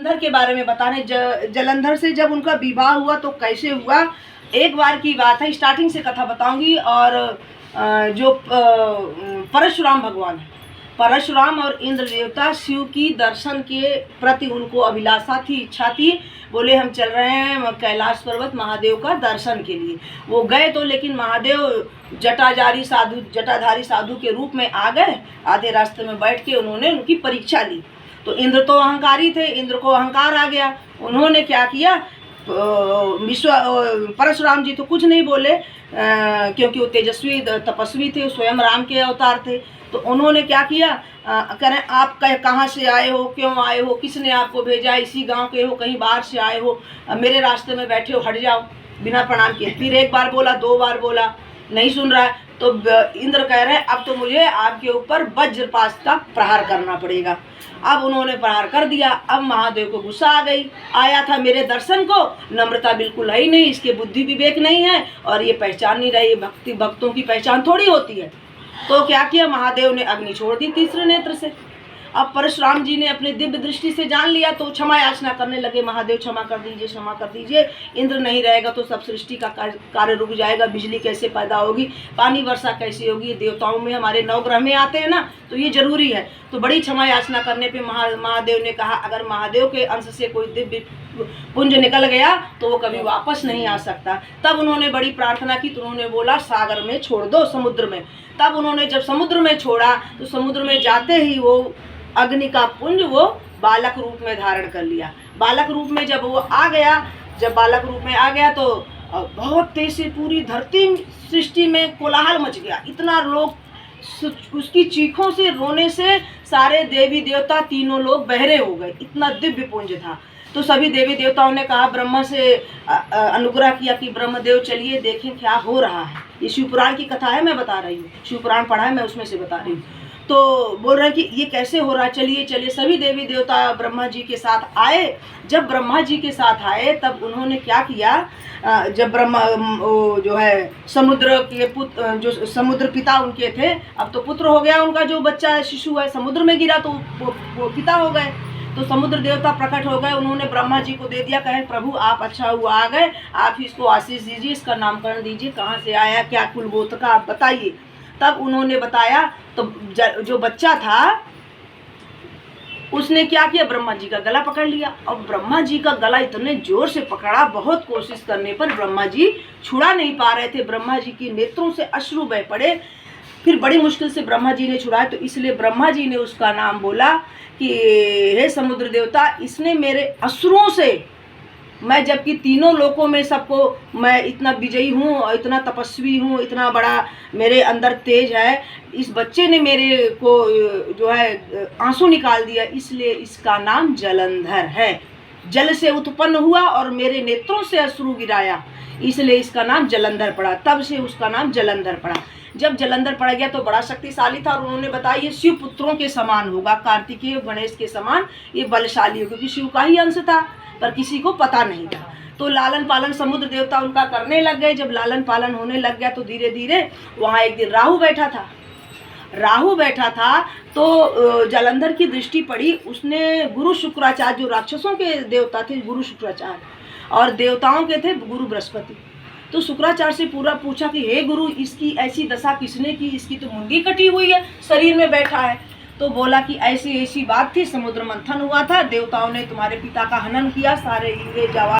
जलंधर के बारे में बताने। जलंधर से जब उनका विवाह हुआ तो कैसे हुआ, एक बार की बात है, स्टार्टिंग से कथा बताऊंगी। और जो परशुराम भगवान है, परशुराम और इंद्र देवता शिव की दर्शन के प्रति उनको अभिलाषा थी, इच्छा थी। बोले हम चल रहे हैं कैलाश पर्वत महादेव का दर्शन के लिए। वो गए तो, लेकिन महादेव जटाधारी साधु के रूप में आ गए। आधे रास्ते में बैठ के उन्होंने उनकी परीक्षा ली। तो इंद्र तो अहंकारी थे, इंद्र को अहंकार आ गया। उन्होंने क्या किया, परशुराम जी तो कुछ नहीं बोले, क्योंकि वो तेजस्वी तपस्वी थे, स्वयं राम के अवतार थे। तो उन्होंने क्या किया, करें आप कहाँ से आए हो, क्यों आए हो, किसने आपको भेजा, इसी गांव के हो, कहीं बाहर से आए हो, मेरे रास्ते में बैठे हो, हट जाओ, बिना प्रणाम किए। फिर एक बार बोला, दो बार बोला, नहीं सुन रहा है। तो इंद्र कह रहे हैं अब तो मुझे आपके ऊपर वज्रपात का प्रहार करना पड़ेगा। अब उन्होंने प्रहार कर दिया। अब महादेव को गुस्सा आ गई, आया था मेरे दर्शन को, नम्रता बिल्कुल है ही नहीं, इसके बुद्धि विवेक नहीं है और ये पहचान नहीं रही, भक्तों की पहचान थोड़ी होती है। तो क्या किया, महादेव ने अग्नि छोड़ दी तीसरे नेत्र से। अब परशुराम जी ने अपने दिव्य दृष्टि से जान लिया तो क्षमा याचना करने लगे, महादेव क्षमा कर दीजिए, क्षमा कर दीजिए, इंद्र नहीं रहेगा तो सब सृष्टि का कार्य रुक जाएगा, बिजली कैसे पैदा होगी, पानी वर्षा कैसे होगी, देवताओं में हमारे 9 ग्रह में आते हैं ना, तो ये जरूरी है। तो बड़ी क्षमा याचना करने पे महादेव ने कहा अगर महादेव के अंश से कोई दिव्य पुंज निकल गया तो वो कभी वापस नहीं आ सकता। तब उन्होंने बड़ी प्रार्थना की, तो उन्होंने बोला सागर में छोड़ दो, समुद्र में। तब उन्होंने जब समुद्र में छोड़ा तो समुद्र में जाते ही वो अग्नि का पुंज वो बालक रूप में धारण कर लिया। बालक रूप में जब वो आ गया, जब बालक रूप में आ गया तो बहुत तेज से पूरी धरती सृष्टि में कोलाहल मच गया। इतना लोग उसकी चीखों से, रोने से सारे देवी देवता तीनों लोग बहरे हो गए, इतना दिव्य पुंज था। तो सभी देवी देवताओं ने कहा, ब्रह्मा से अनुग्रह किया कि ब्रह्मदेव चलिए देखें क्या हो रहा है। ये शिवपुराण की कथा है, मैं बता रही हूँ, शिवपुराण पढ़ा है, मैं उसमें से बता रही हूँ। तो बोल रहे हैं कि ये कैसे हो रहा है, चलिए चलिए। सभी देवी देवता ब्रह्मा जी के साथ आए। जब ब्रह्मा जी के साथ आए तब उन्होंने क्या किया, जब ब्रह्मा जो है समुद्र के पुत्र, जो समुद्र पिता उनके थे, अब तो पुत्र हो गया उनका, जो बच्चा शिशु है समुद्र में गिरा तो वो पिता हो गए। तो समुद्र देवता प्रकट हो गए, उन्होंने ब्रह्मा जी को दे दिया, कहे प्रभु आप अच्छा हुआ आ गए, आप इसको आशीष दीजिए, इसका नामकरण दीजिए, कहाँ से आया, क्या कुल गोत्र का आप बताइए। तब उन्होंने बताया तो जो बच्चा था उसने क्या किया, ब्रह्मा जी का गला पकड़ लिया। और ब्रह्मा जी का गला इतने जोर से पकड़ा, बहुत कोशिश करने पर ब्रह्मा जी छुड़ा नहीं पा रहे थे। ब्रह्मा जी की नेत्रों से अश्रु बह पड़े। फिर बड़ी मुश्किल से ब्रह्मा जी ने छुड़ाया, तो इसलिए ब्रह्मा जी ने उसका नाम बोला कि हे समुद्र देवता, इसने मेरे अश्रुओं से, मैं जबकि तीनों लोकों में सबको मैं इतना विजयी हूँ और इतना तपस्वी हूँ, इतना बड़ा मेरे अंदर तेज है, इस बच्चे ने मेरे को जो है आंसू निकाल दिया, इसलिए इसका नाम जलंधर है। जल से उत्पन्न हुआ और मेरे नेत्रों से अश्रु गिराया, इसलिए इसका नाम जलंधर पड़ा। तब से उसका नाम जलंधर पड़ा। जब जलंधर पड़ गया तो बड़ा शक्तिशाली था और उन्होंने बताया ये शिव पुत्रों के समान होगा, कार्तिकेय गणेश के समान ये बलशाली हो, क्योंकि शिव का ही अंश था, पर किसी को पता नहीं था। तो लालन पालन समुद्र देवता उनका करने लग गए। जब लालन पालन होने लग गया तो धीरे धीरे वहाँ एक दिन राहु बैठा था। राहु बैठा था तो जलंधर की दृष्टि पड़ी। उसने गुरु शुक्राचार्य, जो राक्षसों के देवता थे गुरु शुक्राचार्य, और देवताओं के थे गुरु बृहस्पति। तो शुक्राचार्य से पूरा पूछा कि हे गुरु, इसकी ऐसी दशा किसने की, इसकी तो मुंडी कटी हुई है, शरीर में बैठा है। तो बोला कि ऐसी ऐसी बात थी, समुद्र मंथन हुआ था, देवताओं ने तुम्हारे पिता का हनन किया, सारे हीरे जवाहर